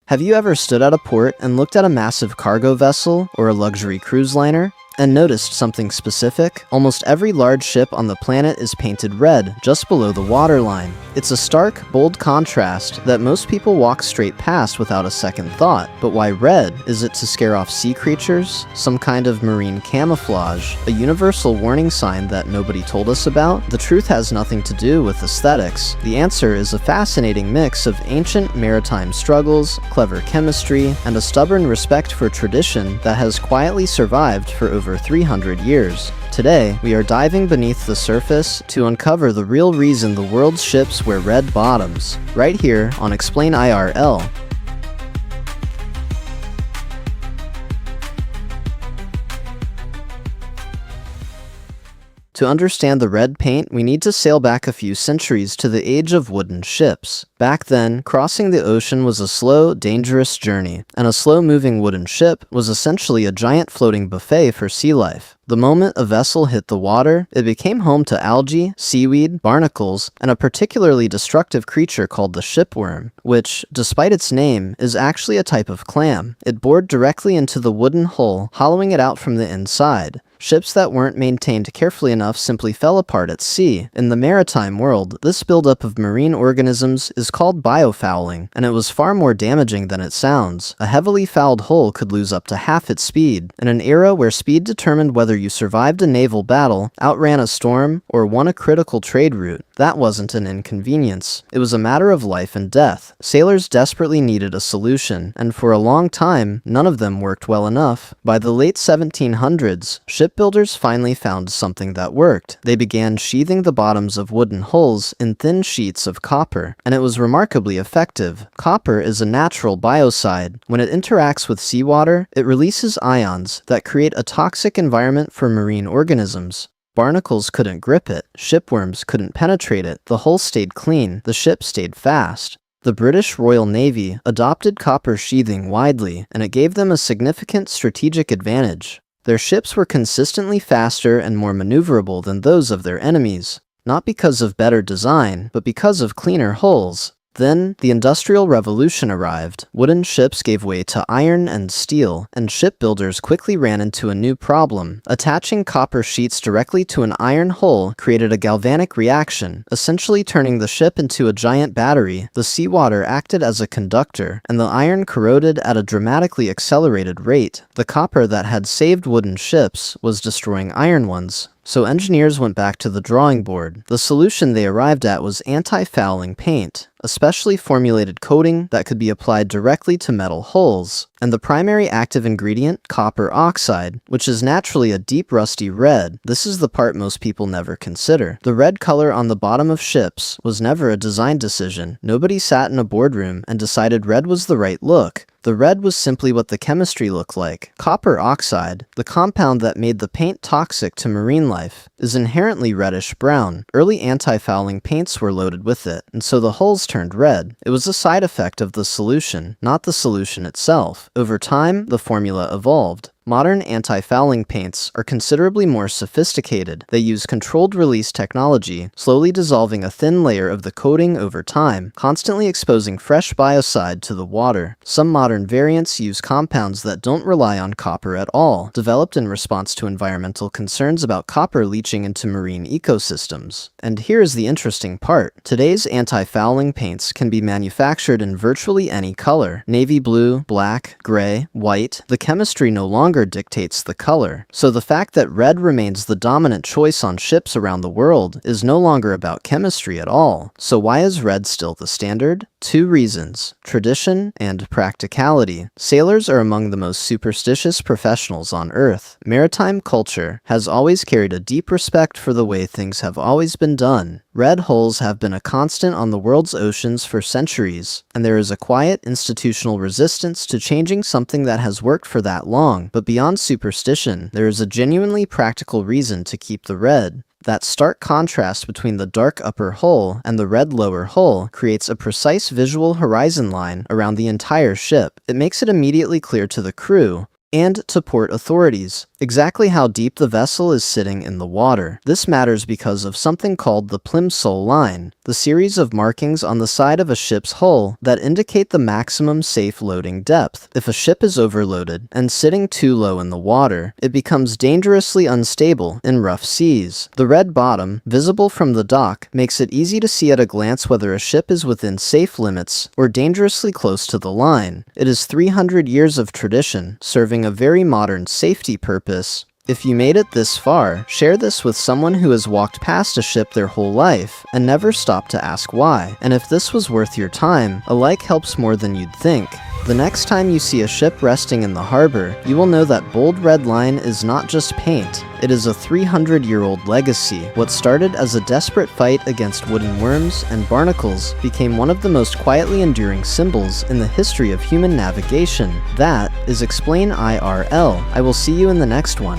Have you ever stood at a port and looked at a massive cargo vessel or a luxury cruise liner and noticed something specific? Almost every large ship on the planet is painted red just below the waterline. It's a stark, bold contrast that most people walk straight past without a second thought. But why red? Is it to scare off sea creatures? Some kind of marine camouflage? A universal warning sign that nobody told us about? The truth has nothing to do with aesthetics. The answer is a fascinating mix of ancient maritime struggles, clever chemistry, and a stubborn respect for tradition that has quietly survived for over 300 years. Today, we are diving beneath the surface to uncover the real reason the world's ships wear red bottoms, right here on Explain IRL. To understand the red paint, we need to sail back a few centuries to the age of wooden ships. Back then, crossing the ocean was a slow, dangerous journey, and a slow-moving wooden ship was essentially a giant floating buffet for sea life. The moment a vessel hit the water, it became home to algae, seaweed, barnacles, and a particularly destructive creature called the shipworm, which, despite its name, is actually a type of clam. It bored directly into the wooden hull, hollowing it out from the inside. Ships that weren't maintained carefully enough simply fell apart at sea. In the maritime world, this buildup of marine organisms is called biofouling, and it was far more damaging than it sounds. A heavily fouled hull could lose up to half its speed. In an era where speed determined whether you survived a naval battle, outran a storm, or won a critical trade route, that wasn't an inconvenience. It was a matter of life and death. Sailors desperately needed a solution, and for a long time, none of them worked well enough. By the late 1700s, shipbuilders finally found something that worked. They began sheathing the bottoms of wooden hulls in thin sheets of copper, and it was remarkably effective. Copper is a natural biocide. When it interacts with seawater, it releases ions that create a toxic environment for marine organisms. Barnacles couldn't grip it, shipworms couldn't penetrate it, the hull stayed clean, the ship stayed fast. The British Royal Navy adopted copper sheathing widely, and it gave them a significant strategic advantage. Their ships were consistently faster and more maneuverable than those of their enemies, not because of better design, but because of cleaner hulls. Then, the Industrial Revolution arrived. Wooden ships gave way to iron and steel, and shipbuilders quickly ran into a new problem. Attaching copper sheets directly to an iron hull created a galvanic reaction, essentially turning the ship into a giant battery. The seawater acted as a conductor, and the iron corroded at a dramatically accelerated rate. The copper that had saved wooden ships was destroying iron ones. So engineers went back to the drawing board. The solution they arrived at was anti-fouling paint, a specially formulated coating that could be applied directly to metal hulls. And the primary active ingredient, copper oxide, which is naturally a deep rusty red. This is the part most people never consider. The red color on the bottom of ships was never a design decision. Nobody sat in a boardroom and decided red was the right look. The red was simply what the chemistry looked like. Copper oxide, the compound that made the paint toxic to marine life, is inherently reddish-brown. Early anti-fouling paints were loaded with it, and so the hulls turned red. It was a side effect of the solution, not the solution itself. Over time, the formula evolved. Modern anti-fouling paints are considerably more sophisticated. They use controlled release technology, slowly dissolving a thin layer of the coating over time, constantly exposing fresh biocide to the water. Some modern variants use compounds that don't rely on copper at all, developed in response to environmental concerns about copper leaching into marine ecosystems. And here's the interesting part. Today's anti-fouling paints can be manufactured in virtually any color. Navy blue, black, gray, white. The chemistry no longer dictates the color. So the fact that red remains the dominant choice on ships around the world is no longer about chemistry at all. So why is red still the standard? Two reasons: tradition and practicality. Sailors are among the most superstitious professionals on Earth. Maritime culture has always carried a deep respect for the way things have always been done. Red hulls have been a constant on the world's oceans for centuries, and there is a quiet institutional resistance to changing something that has worked for that long. But beyond superstition, there is a genuinely practical reason to keep the red. That stark contrast between the dark upper hull and the red lower hull creates a precise visual horizon line around the entire ship. It makes it immediately clear to the crew and to port authorities Exactly how deep the vessel is sitting in the water. This matters because of something called the plimsoll line, the series of markings on the side of a ship's hull that indicate the maximum safe loading depth. If a ship is overloaded and sitting too low in the water, it becomes dangerously unstable in rough seas. The red bottom, visible from the dock, makes it easy to see at a glance whether a ship is within safe limits or dangerously close to the line. It is 300 years of tradition, serving a very modern safety purpose. If you made it this far, share this with someone who has walked past a ship their whole life and never stopped to ask why. And if this was worth your time, a like helps more than you'd think. The next time you see a ship resting in the harbor, you will know that bold red line is not just paint. It is a 300-year-old legacy. What started as a desperate fight against wooden worms and barnacles became one of the most quietly enduring symbols in the history of human navigation. That is Explain IRL. I will see you in the next one.